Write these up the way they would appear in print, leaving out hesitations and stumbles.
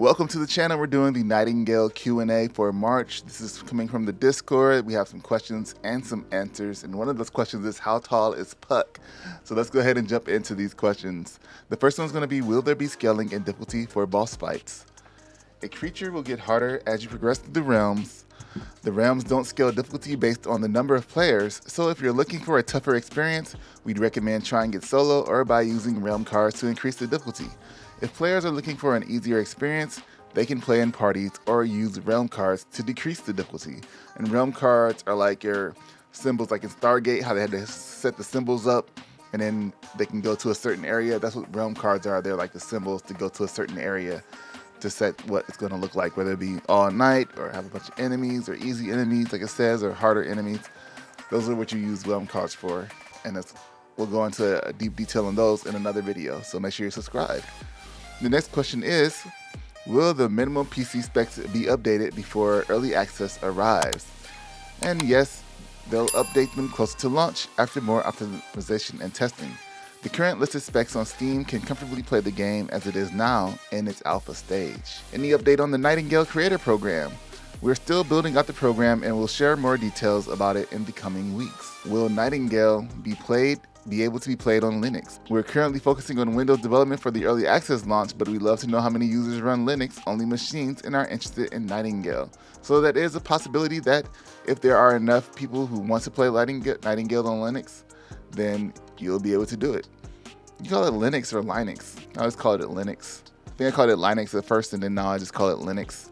Welcome to the channel. We're doing the Nightingale Q&A for March. This is coming from the Discord. We have some questions and some answers. And one of those questions is, how tall is Puck? So let's go ahead and jump into these questions. The first one's going to be, will there be scaling in difficulty for boss fights? A creature will get harder as you progress through the realms. The realms don't scale difficulty based on the number of players, so if you're looking for a tougher experience, we'd recommend trying it solo or by using realm cards to increase the difficulty. If players are looking for an easier experience, they can play in parties or use realm cards to decrease the difficulty. And realm cards are like your symbols, like in Stargate, how they had to set the symbols up and then they can go to a certain area. That's what realm cards are. They're like the symbols to go to a certain area to set what it's going to look like, whether it be all night or have a bunch of enemies or easy enemies, like it says, or harder enemies. Those are what you use realm cards for, and we'll go into a deep detail on those in another video, so make sure you're subscribed. The next question is, will the minimum PC specs be updated before early access arrives? And yes, they'll update them closer to launch after more optimization and testing. The current listed specs on Steam can comfortably play the game as it is now in its alpha stage. Any update on the Nightingale Creator Program? We're still building out the program and we'll share more details about it in the coming weeks. Will Nightingale be able to be played on Linux? We're currently focusing on Windows development for the early access launch, but we'd love to know how many users run Linux-only machines and are interested in Nightingale. So that is a possibility that if there are enough people who want to play Nightingale on Linux, then you'll be able to do it. You call it Linux or Linux? I always called it Linux. I think I called it Linux at first and then now I just call it Linux.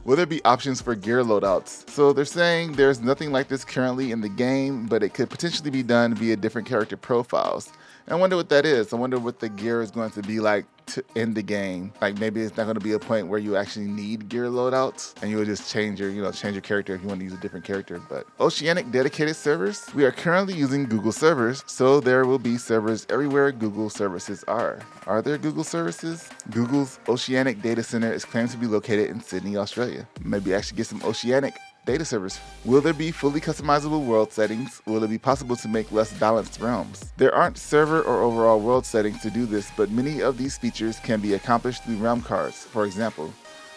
Will there be options for gear loadouts? So they're saying there's nothing like this currently in the game, but it could potentially be done via different character profiles. And I wonder what that is. I wonder what the gear is going to be like to end the game. Like maybe it's not going to be a point where you actually need gear loadouts and you'll just change your character if you want to use a different character. But Oceanic dedicated servers? We are currently using Google servers, so there will be servers everywhere Google services are. Are there Google services? Google's Oceanic data center is claimed to be located in Sydney, Australia. Maybe actually get some Oceanic data servers. Will there be fully customizable world settings? Will it be possible to make less balanced realms? There aren't server or overall world settings to do this, but many of these features can be accomplished through realm cards. For example,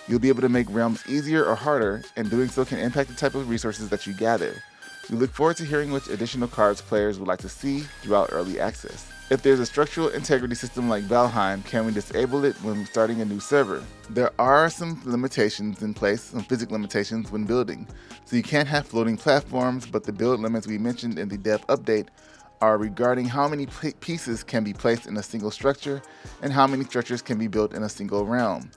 you'll be able to make realms easier or harder, and doing so can impact the type of resources that you gather. We look forward to hearing which additional cards players would like to see throughout early access. If there's a structural integrity system like Valheim, can we disable it when starting a new server? There are some limitations in place, some physics limitations when building. So you can't have floating platforms, but the build limits we mentioned in the dev update are regarding how many pieces can be placed in a single structure and how many structures can be built in a single realm.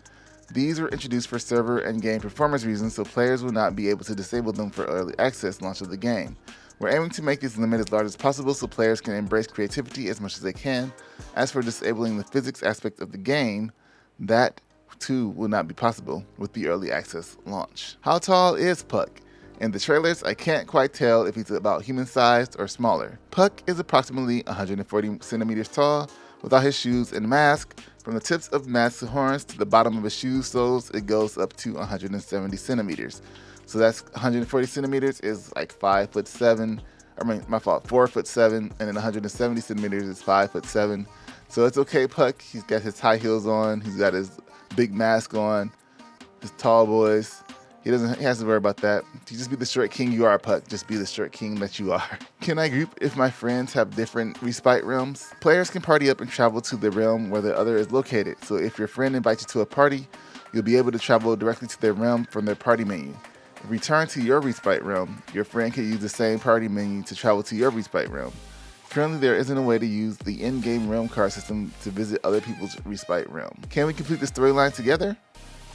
These were introduced for server and game performance reasons, so players will not be able to disable them for early access launch of the game. We're aiming to make this limit as large as possible so players can embrace creativity as much as they can. As for disabling the physics aspect of the game, that too will not be possible with the early access launch. How tall is Puck? In the trailers, I can't quite tell if he's about human-sized or smaller. Puck is approximately 140 centimeters tall without his shoes and mask. From the tips of mask's horns to the bottom of his shoe soles, it goes up to 170 centimeters. So that's 140 centimeters is like 5'7". I mean, my fault, 4'7", and then 170 centimeters is 5'7". So it's okay, Puck. He's got his high heels on. He's got his big mask on. His tall boys. He has to worry about that. You just be the short king you are, Puck. Just be the short king that you are. Can I group if my friends have different respite realms? Players can party up and travel to the realm where the other is located. So if your friend invites you to a party, you'll be able to travel directly to their realm from their party menu. Return to your respite realm. Your friend can use the same party menu to travel to your respite realm. Currently, there isn't a way to use the in-game realm card system to visit other people's respite realm. Can we complete the storyline together?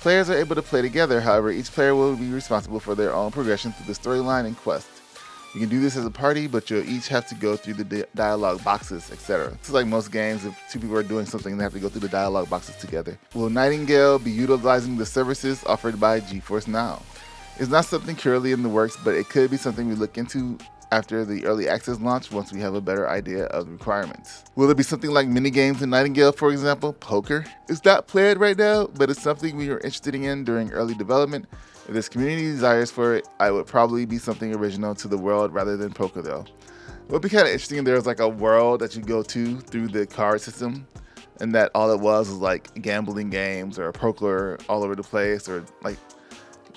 Players are able to play together, however, each player will be responsible for their own progression through the storyline and quest. You can do this as a party, but you'll each have to go through the dialogue boxes, etc. This is like most games, if two people are doing something, they have to go through the dialogue boxes together. Will Nightingale be utilizing the services offered by GeForce Now? It's not something currently in the works, but it could be something we look into after the early access launch once we have a better idea of the requirements. Will there be something like minigames in Nightingale, for example, poker? It's not planned right now, but it's something we are interested in during early development. If there's community desires for it, I would probably be something original to the world rather than poker though. It would be kind of interesting if there was like a world that you go to through the card system. and that all it was like gambling games or poker all over the place, or like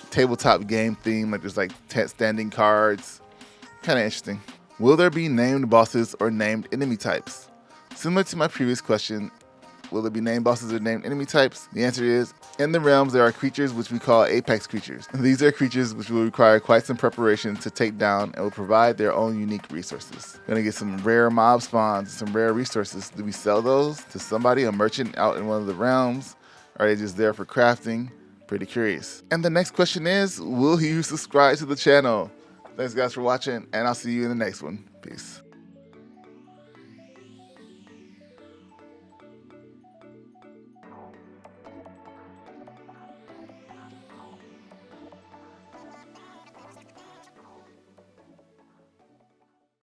tabletop game theme, like there's like standing cards. Kind of interesting. Will there be named bosses or named enemy types? Similar to my previous question, will there be named bosses or named enemy types? The answer is, in the realms there are creatures which we call apex creatures. These are creatures which will require quite some preparation to take down and will provide their own unique resources. We're gonna get some rare mob spawns, some rare resources. Do we sell those to somebody, a merchant out in one of the realms? Are they just there for crafting? Pretty curious. And the next question is, will you subscribe to the channel? Thanks guys for watching, and I'll see you in the next one. Peace.